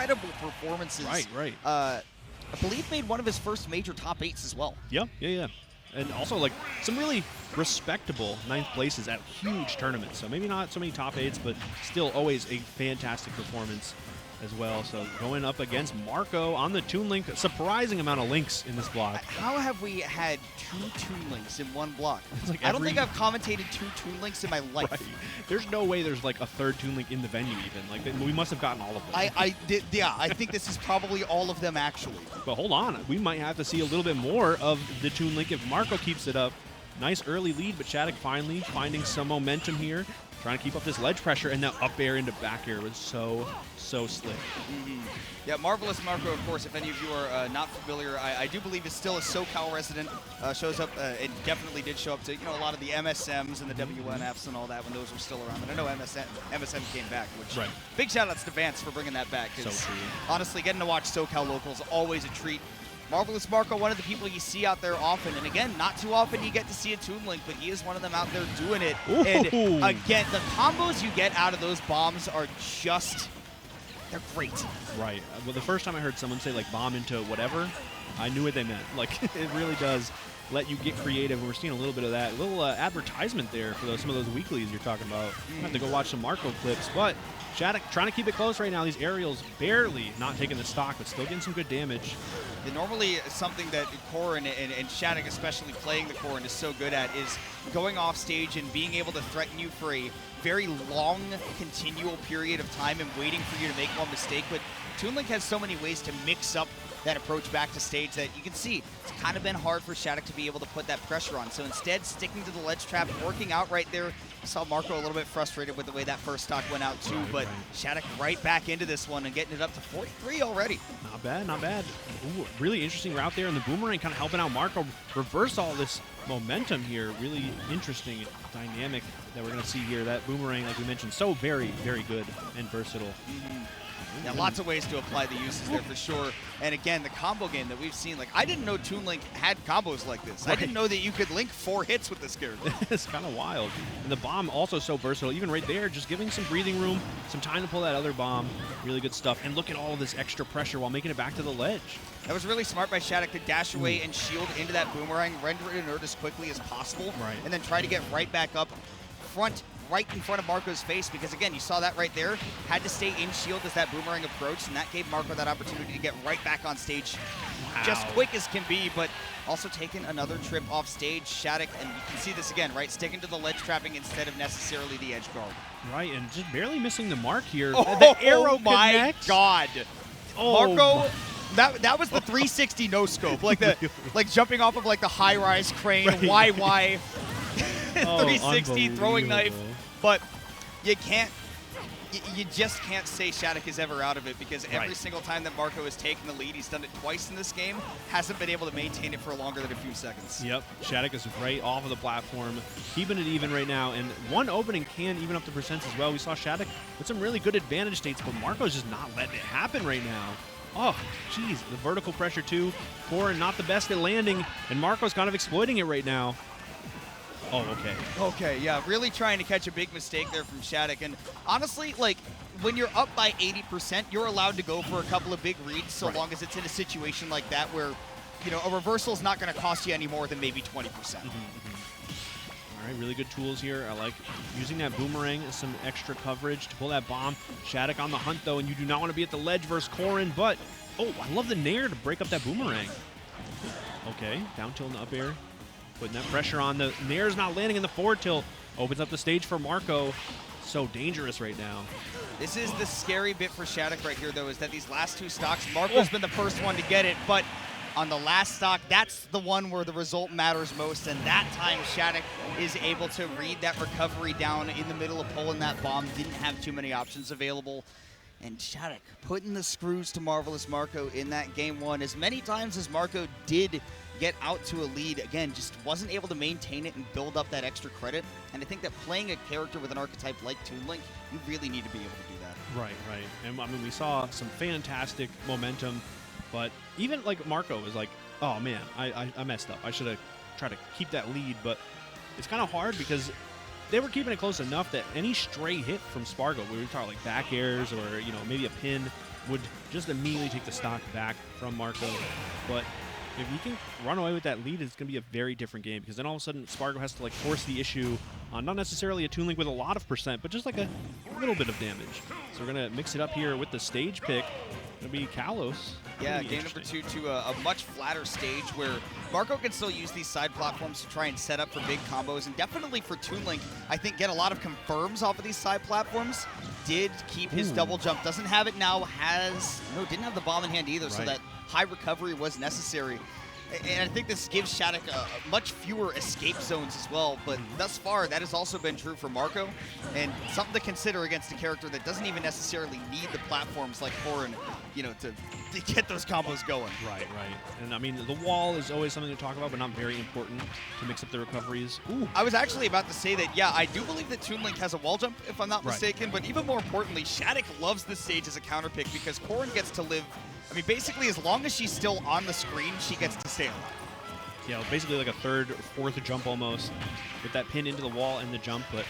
incredible performances. Right. I believe made one of his first major top 8s as well. Yeah. And also, like, some really respectable 9th places at huge tournaments. So maybe not so many top 8s, but still always a fantastic performance as well. So going up against Marco on the Toon Link, a surprising amount of links in this block. How have we had 2 Toon Links in one block? Like I don't think I've commentated 2 Toon Links in my life. Right. There's no way there's like a 3rd Toon Link in the venue even. Like we must have gotten all of them. I think this is probably all of them actually. But hold on, we might have to see a little bit more of the Toon Link if Marco keeps it up. Nice early lead, but SHADIC finally finding some momentum here. Trying to keep up this ledge pressure, and now up air into back air was so slick. Yeah, Marvelous Marco, of course, if any of you are not familiar, I do believe is still a SoCal resident. Shows up, it definitely did show up to, a lot of the MSMs and the WNFs and all that when those were still around. And I know MSM came back, which big shout-outs to Vance for bringing that back. So true. Honestly, getting to watch SoCal locals always a treat. Marvelous Marco, one of the people you see out there often. And again, not too often you get to see a Toon Link, but he is one of them out there doing it. Ooh. And again, the combos you get out of those bombs are just, they're great. Right. Well, the first time I heard someone say, like, bomb into whatever, I knew what they meant. Like, it really does let you get creative. And we're seeing a little bit of that. A little advertisement there for some of those weeklies you're talking about. I have to go watch some Marco clips. But SHADIC trying to keep it close right now. These aerials barely not taking the stock, but still getting some good damage. And normally something that Corrin and SHADIC, especially playing the Corrin, is so good at is going off stage and being able to threaten you for a very long, continual period of time and waiting for you to make one mistake. But Toon Link has so many ways to mix up that approach back to stage that you can see it's kind of been hard for SHADIC to be able to put that pressure on. So instead, sticking to the ledge trap, working out right there. I saw Marco a little bit frustrated with the way that first stock went out too, but SHADIC right back into this one and getting it up to 43 already. Not bad, not bad. Ooh, really interesting route there, and the boomerang kind of helping out Marco reverse all this momentum here. Really interesting dynamic that we're going to see here. That boomerang, like we mentioned, so very, very good and versatile. Yeah, lots of ways to apply the uses there for sure. And again, the combo game that we've seen, like, I didn't know Toon Link had combos like this. I didn't know that you could link 4 hits with this character. It's kind of wild. And the bomb also so versatile. Even right there, just giving some breathing room, some time to pull that other bomb. Really good stuff. And look at all of this extra pressure while making it back to the ledge. That was really smart by SHADIC to dash away and shield into that boomerang, render it inert as quickly as possible, and then try to get right back up right in front of Marco's face, because again, you saw that right there, had to stay in shield as that boomerang approached, and that gave Marco that opportunity to get right back on stage just quick as can be, but also taking another trip off stage. SHADIC, and you can see this again, right, sticking to the ledge trapping instead of necessarily the edge guard. Right, and just barely missing the mark here. Oh, the arrow my connects. God. Oh, Marco, that was the 360 no scope, like the jumping off of like the high rise crane, YY 360 throwing knife. But you just can't say SHADIC is ever out of it, because every single time that Marco has taken the lead, he's done it twice in this game, hasn't been able to maintain it for longer than a few seconds. Yep, SHADIC is right off of the platform, keeping it even right now, and one opening can even up the percents as well. We saw SHADIC with some really good advantage states, but Marco's just not letting it happen right now. Oh, geez, the vertical pressure too. Corrin not the best at landing, and Marco's kind of exploiting it right now. Oh, okay. Okay, yeah, really trying to catch a big mistake there from SHADIC. And honestly, like, when you're up by 80%, you're allowed to go for a couple of big reads so long as it's in a situation like that where, a reversal is not going to cost you any more than maybe 20%. All right, really good tools here. I like using that boomerang as some extra coverage to pull that bomb. SHADIC on the hunt, though, and you do not want to be at the ledge versus Corrin, but, oh, I love the nair to break up that boomerang. Okay, down tilt and up air. Putting that pressure on. The nair's not landing in the forward tilt. Opens up the stage for Marco. So dangerous right now. This is the scary bit for SHADIC right here, though, is that these last 2 stocks, Marco's been the first one to get it, but on the last stock, that's the one where the result matters most, and that time SHADIC is able to read that recovery down in the middle of pulling that bomb. Didn't have too many options available. And SHADIC putting the screws to Marvelous Marco in that game 1. As many times as Marco did get out to a lead, again, just wasn't able to maintain it and build up that extra credit. And I think that playing a character with an archetype like Toon Link, you really need to be able to do that. Right. And I mean, we saw some fantastic momentum, but even like Marco was like, oh man, I messed up. I should have tried to keep that lead, but it's kind of hard because they were keeping it close enough that any stray hit from Spargo, we were talking like back airs or, maybe a pin, would just immediately take the stock back from Marco. But if he can run away with that lead, it's going to be a very different game, because then all of a sudden Spargo has to like force the issue on not necessarily a Toon Link with a lot of percent, but just like a little bit of damage. So we're going to mix it up here with the stage pick. It'll be Kalos. Yeah, game number 2 to a much flatter stage where Marco can still use these side platforms to try and set up for big combos, and definitely for Toon Link, I think get a lot of confirms off of these side platforms. Did keep his double jump, doesn't have it now, didn't have the bomb in hand either, so that high recovery was necessary. And I think this gives SHADIC much fewer escape zones as well, but thus far that has also been true for Marco, and something to consider against a character that doesn't even necessarily need the platforms like Corrin, to get those combos going. Right. And I mean, the wall is always something to talk about, but not very important to mix up the recoveries. Ooh. I was actually about to say that, yeah, I do believe that Toon Link has a wall jump, if I'm not mistaken, but even more importantly, SHADIC loves this stage as a counter pick because Corrin gets to live, I mean, basically as long as she's still on the screen, she gets to stay alive. Yeah, basically like a third or fourth jump almost, with that pin into the wall and the jump, but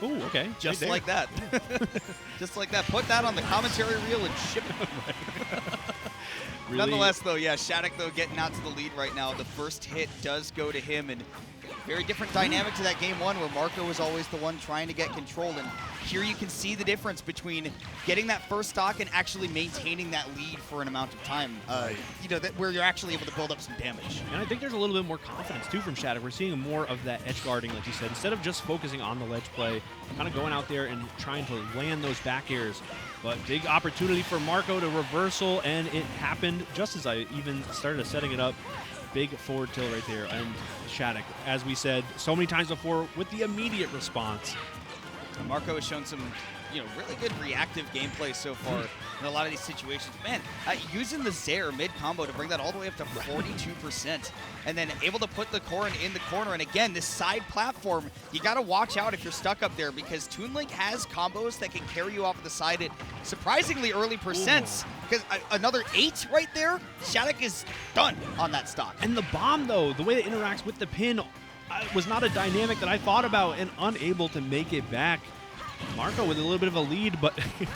ooh, okay. Just like that. Just like that. Put that on the commentary reel and ship it. Really? Nonetheless, though, yeah, SHADIC, though, getting out to the lead right now. The first hit does go to him, and very different dynamic to that game 1 where Marco was always the one trying to get control. And here you can see the difference between getting that first stock and actually maintaining that lead for an amount of time, where you're actually able to build up some damage. And I think there's a little bit more confidence, too, from SHADIC. We're seeing more of that edge guarding, like you said. Instead of just focusing on the ledge play, kind of going out there and trying to land those back airs. But big opportunity for Marco to reversal, and it happened just as I even started setting it up. Big forward tilt right there, and SHADIC, as we said so many times before, with the immediate response. Marco has shown some, really good reactive gameplay so far in a lot of these situations. Man, using the Zair mid-combo to bring that all the way up to 42%, and then able to put the Corrin in the corner. And again, this side platform, you got to watch out if you're stuck up there, because Toon Link has combos that can carry you off of the side at surprisingly early percents. Because another 8 right there, SHADIC is done on that stock. And the bomb, though, the way it interacts with the pin was not a dynamic that I thought about, and unable to make it back. Marco with a little bit of a lead, but you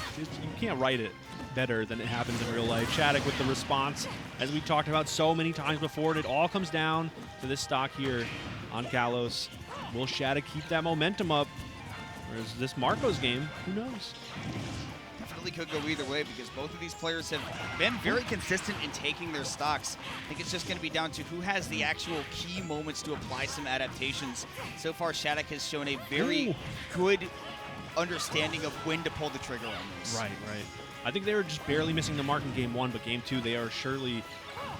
can't write it better than it happens in real life. SHADIC with the response, as we talked about so many times before, and it all comes down to this stock here on Kalos. Will SHADIC keep that momentum up? Or is this Marco's game? Who knows? Definitely could go either way, because both of these players have been very consistent in taking their stocks. I think it's just going to be down to who has the actual key moments to apply some adaptations. So far, SHADIC has shown a very good understanding of when to pull the trigger on these. Right. I think they were just barely missing the mark in game 1, but game 2 they are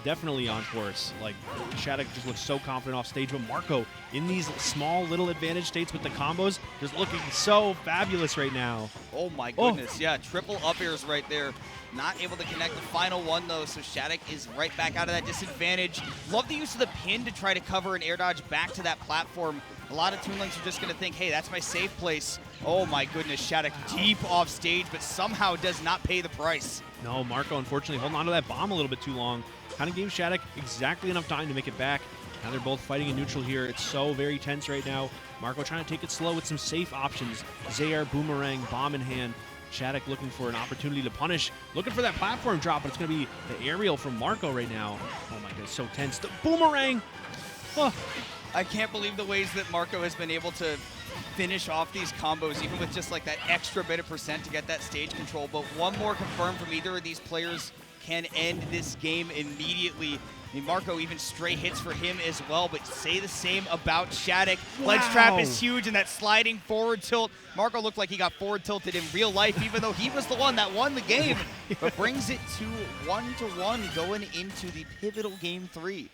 definitely on course. Like, SHADIC just looks so confident off stage, but Marco in these small little advantage states with the combos just looking so fabulous right now. Oh my goodness, yeah, triple up airs right there. Not able to connect the final one though, so SHADIC is right back out of that disadvantage. Love the use of the pin to try to cover an air dodge back to that platform. A lot of Toon Links are just going to think, hey, that's my safe place. Oh my goodness, SHADIC deep off stage, but somehow does not pay the price. No, Marco unfortunately holding on to that bomb a little bit too long. Kind of gave SHADIC exactly enough time to make it back. Now they're both fighting in neutral here. It's so very tense right now. Marco trying to take it slow with some safe options. Zair, boomerang, bomb in hand. SHADIC looking for an opportunity to punish. Looking for that platform drop, but it's going to be the aerial from Marco right now. Oh my god, so tense. The boomerang! Oh. I can't believe the ways that Marco has been able to finish off these combos, even with just like that extra bit of percent to get that stage control. But one more confirmed from either of these players can end this game immediately. I mean, Marco even stray hits for him as well, but say the same about SHADIC. Wow. Ledge trap is huge, and that sliding forward tilt. Marco looked like he got forward tilted in real life, even though he was the one that won the game, but brings it to 1-1 going into the pivotal game 3.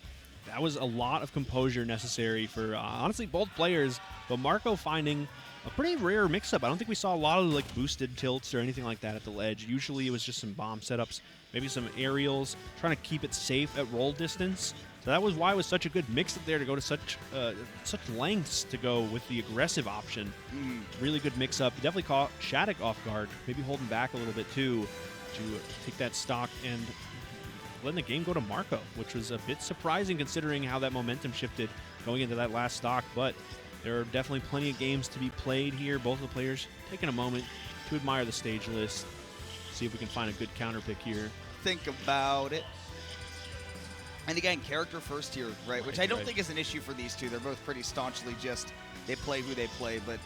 That was a lot of composure necessary for, honestly, both players, but Marco finding a pretty rare mix-up. I don't think we saw a lot of like boosted tilts or anything like that at the ledge. Usually it was just some bomb setups, maybe some aerials, trying to keep it safe at roll distance. So that was why it was such a good mix-up there to go to such lengths to go with the aggressive option. Really good mix-up. Definitely caught SHADIC off guard, maybe holding back a little bit too to take that stock and letting the game go to Marco, which was a bit surprising considering how that momentum shifted going into that last stock. But there are definitely plenty of games to be played here. Both of the players taking a moment to admire the stage list. see if we can find a good counter pick here. Think about it. And again, character first here, right? Which I don't think is an issue for these two. They're both pretty staunchly just, they play who they play. But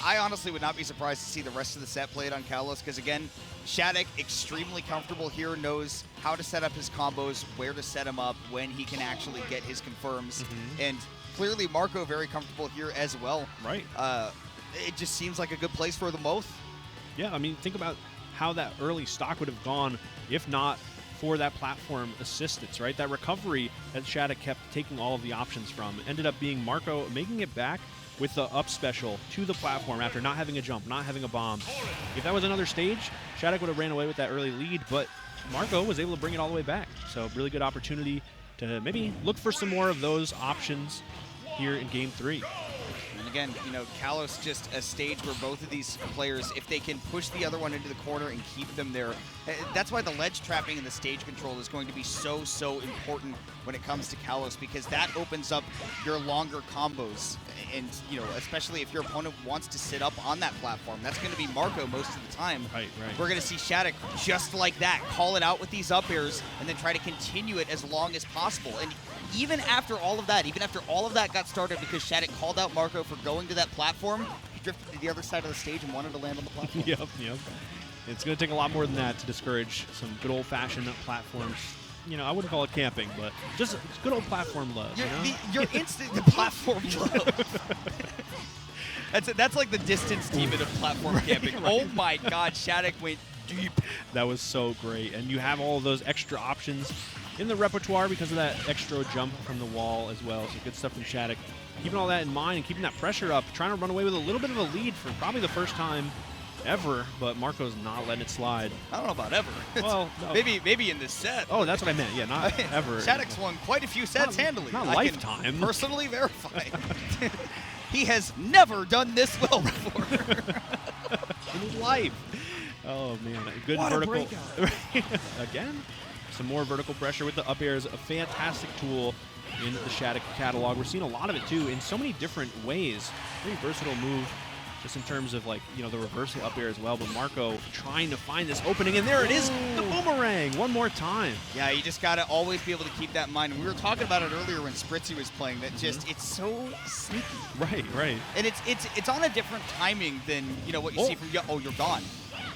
I honestly would not be surprised to see the rest of the set played on Kalos, because again, SHADIC, extremely comfortable here, knows how to set up his combos, where to set him up, when he can actually get his confirms. And clearly Marco very comfortable here as well. Right. It just seems like a good place for them both. Yeah, I mean, think about how that early stock would have gone if not for that platform assistance, right? That recovery that SHADIC kept taking all of the options from ended up being Marco making it back with the up special to the platform after not having a jump, not having a bomb. If that was another stage, SHADIC would have ran away with that early lead, but Marco was able to bring it all the way back. So really good opportunity to maybe look for some more of those options here in Game 3. And again, you know, Kalos just a stage where both of these players, if they can push the other one into the corner and keep them there, that's why the ledge trapping and the stage control is going to be so important when it comes to Kalos, because that opens up your longer combos. And, you know, especially if your opponent wants to sit up on that platform, that's going to be Marco most of the time. Right. We're going to see SHADIC just like that, call it out with these up airs, and then try to continue it as long as possible. And even after all of that, got started because SHADIC called out Marco for going to that platform, he drifted to the other side of the stage and wanted to land on the platform. Yep. It's going to take a lot more than that to discourage some good old-fashioned platforms. You know, I wouldn't call it camping, but just good old platform love. Your instant the platform love. That's like the distance demon of platform camping. Right. Oh my God, SHADIC went deep. That was so great, and you have all of those extra options in the repertoire because of that extra jump from the wall as well. So good stuff from SHADIC. Keeping all that in mind and keeping that pressure up, trying to run away with a little bit of a lead for probably the first time ever, but Marco's not letting it slide. I don't know about ever. Well, no. maybe in this set. Oh, that's what I meant. Yeah, not ever. SHADIC's won quite a few sets handily. Not I lifetime. Can personally verify. He has never done this well before in life. Oh man, good what vertical. A breakout. Again, some more vertical pressure with the up airs. A fantastic tool in the SHADIC catalog. We're seeing a lot of it too in so many different ways. Very versatile move. Just in terms of, like, you know, the reversal up air as well, but Marco trying to find this opening, and there it is, the boomerang, one more time. Yeah, you just got to always be able to keep that in mind. We were talking about it earlier when Spritzy was playing, that just, it's so sneaky. Right. And it's on a different timing than, you know, what you see from, oh, you're gone.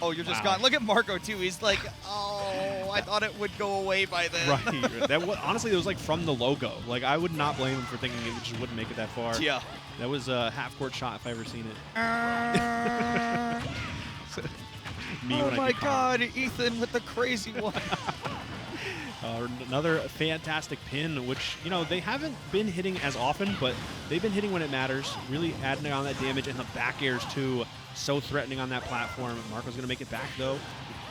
Oh, you're just gone. Look at Marco, too. He's like, oh, I thought it would go away by then. Right. Honestly, it was, like, from the logo. Like, I would not blame him for thinking it just wouldn't make it that far. Yeah. That was a half-court shot if I've ever seen it. Oh, my God, Ethan with the crazy one. Another fantastic pin, which, you know, they haven't been hitting as often, but they've been hitting when it matters, really adding on that damage, and the back airs, too, so threatening on that platform. Marco's going to make it back, though.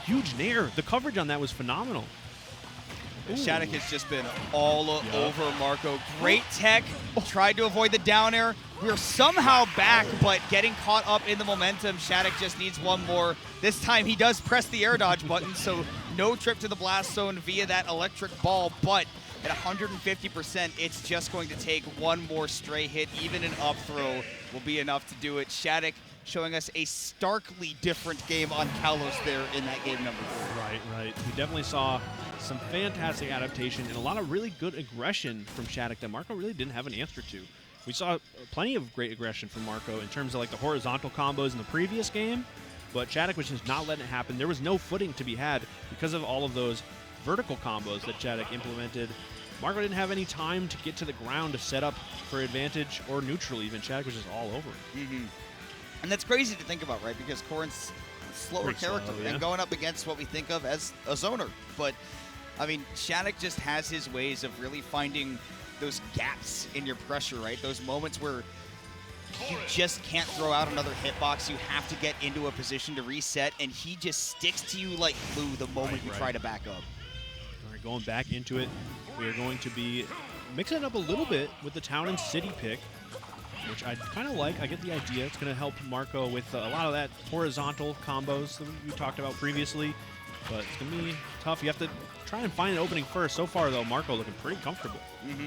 Huge nair. The coverage on that was phenomenal. SHADIC has just been all over Marco. Great tech. Tried to avoid the down air. We're somehow back, but getting caught up in the momentum. SHADIC just needs one more. This time he does press the air dodge button, so no trip to the blast zone via that electric ball, but at 150%, it's just going to take one more stray hit. Even an up throw will be enough to do it. SHADIC showing us a starkly different game on Kalos there in that game number 4. Right. We definitely saw some fantastic adaptation and a lot of really good aggression from SHADIC that Marco really didn't have an answer to. We saw plenty of great aggression from Marco in terms of, like, the horizontal combos in the previous game, but SHADIC was just not letting it happen. There was no footing to be had because of all of those vertical combos that SHADIC implemented. Marco didn't have any time to get to the ground to set up for advantage or neutral even. SHADIC was just all over it. And that's crazy to think about, right? Because Corrin's slower character and going up against what we think of as a zoner. But, I mean, SHADIC just has his ways of really finding those gaps in your pressure, right? Those moments where you just can't throw out another hitbox. You have to get into a position to reset, and he just sticks to you like glue the moment you try to back up. All right, going back into it, we are going to be mixing it up a little bit with the Town and City pick, which I kind of like. I get the idea. It's going to help Marco with a lot of that horizontal combos that we talked about previously. but it's going to be tough. You have to try and find an opening first. So far, though, Marco looking pretty comfortable.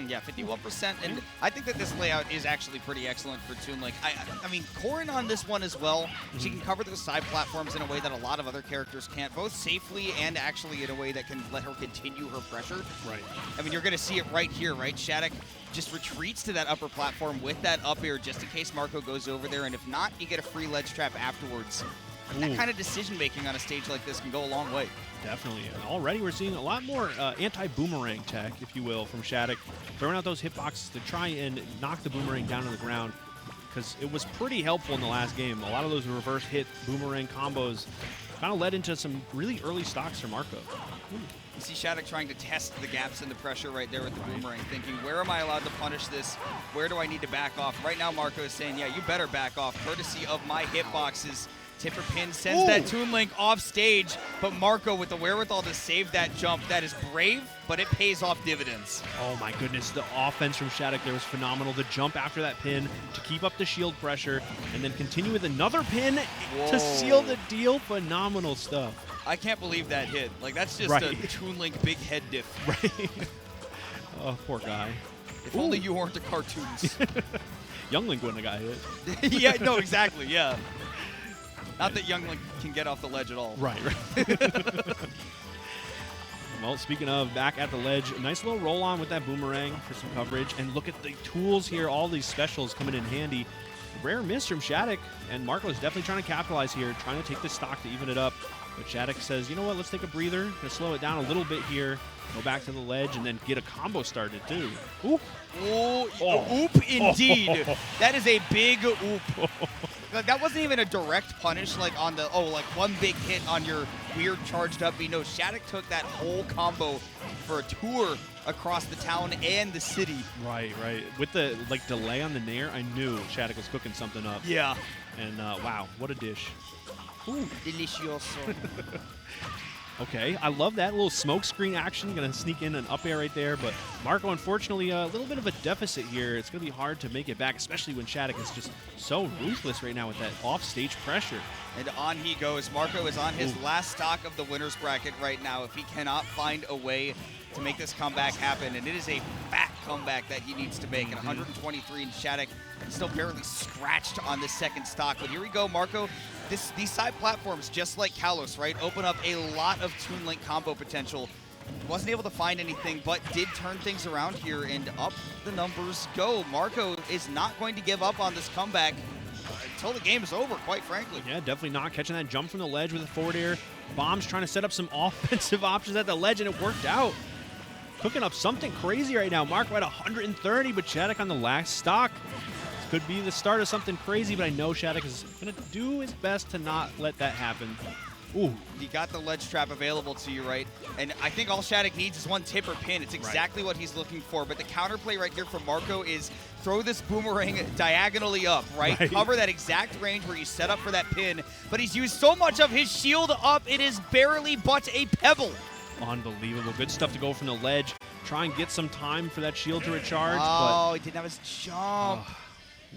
Yeah, 51%, and I think that this layout is actually pretty excellent for Toon. Like, I mean, Corrin on this one as well. She can cover those side platforms in a way that a lot of other characters can't, both safely and actually in a way that can let her continue her pressure. Right. I mean, you're going to see it right here, right? SHADIC just retreats to that upper platform with that up air just in case Marco goes over there, and if not, you get a free ledge trap afterwards. That kind of decision-making on a stage like this can go a long way. Definitely. And already we're seeing a lot more anti-boomerang tech, if you will, from SHADIC. Throwing out those hitboxes to try and knock the boomerang down to the ground, because it was pretty helpful in the last game. A lot of those reverse hit boomerang combos kind of led into some really early stocks for Marco. You see SHADIC trying to test the gaps in the pressure right there with the boomerang, thinking, where am I allowed to punish this? Where do I need to back off? Right now, Marco is saying, yeah, you better back off, courtesy of my hitboxes. Tipper pin sends that Toon Link off stage, but Marco with the wherewithal to save that jump. That is brave, but it pays off dividends. Oh my goodness, the offense from SHADIC there was phenomenal. The jump after that pin to keep up the shield pressure, and then continue with another pin to seal the deal. Phenomenal stuff. I can't believe that hit. Like, that's just a Toon Link big head diff. Right. Oh, poor guy. If only you weren't the cartoons. Young Link wouldn't have got hit. Yeah, no, exactly, yeah. Not that Young Link can get off the ledge at all. Right. Well, speaking of back at the ledge, a nice little roll on with that boomerang for some coverage. And look at the tools here. All these specials coming in handy. Rare miss from SHADIC, and Marco is definitely trying to capitalize here, trying to take the stock to even it up. But SHADIC says, you know what, let's take a breather, gonna slow it down a little bit here, go back to the ledge, and then get a combo started too. Oop. Oop indeed. That is a big oop. Like, that wasn't even a direct punish, like on the, like one big hit on your weird charged up B. No, SHADIC took that whole combo for a tour across the town and the city. Right. With the delay on the nair, I knew SHADIC was cooking something up. Yeah. And wow, what a dish. Ooh, delicioso. Okay, I love that little smoke screen action. Gonna sneak in an up air right there, but Marco, unfortunately, a little bit of a deficit here. It's gonna be hard to make it back, especially when SHADIC is just so ruthless right now with that off-stage pressure. And on he goes. Marco is on his last stock of the winner's bracket right now. If he cannot find a way to make this comeback happen, and it is a fat comeback that he needs to make. And 123, and SHADIC still barely scratched on this second stock. But here we go, Marco. These side platforms, just like Kalos, right, open up a lot of Toon Link combo potential. Wasn't able to find anything, but did turn things around here, and up the numbers go. Marco is not going to give up on this comeback until the game is over, quite frankly. Yeah, definitely not. Catching that jump from the ledge with a forward air. Bombs trying to set up some offensive options at the ledge, and it worked out. Cooking up something crazy right now. Marco at 130, but SHADIC on the last stock. Could be the start of something crazy, but I know SHADIC is going to do his best to not let that happen. Ooh. You got the ledge trap available to you, right? And I think all SHADIC needs is one tip or pin. It's exactly what he's looking for. But the counterplay right here from Marco is throw this boomerang diagonally up, right? Cover that exact range where you set up for that pin. But he's used so much of his shield up, it is barely but a pebble. Unbelievable. Good stuff to go from the ledge. Try and get some time for that shield to recharge. Oh, he didn't have his jump.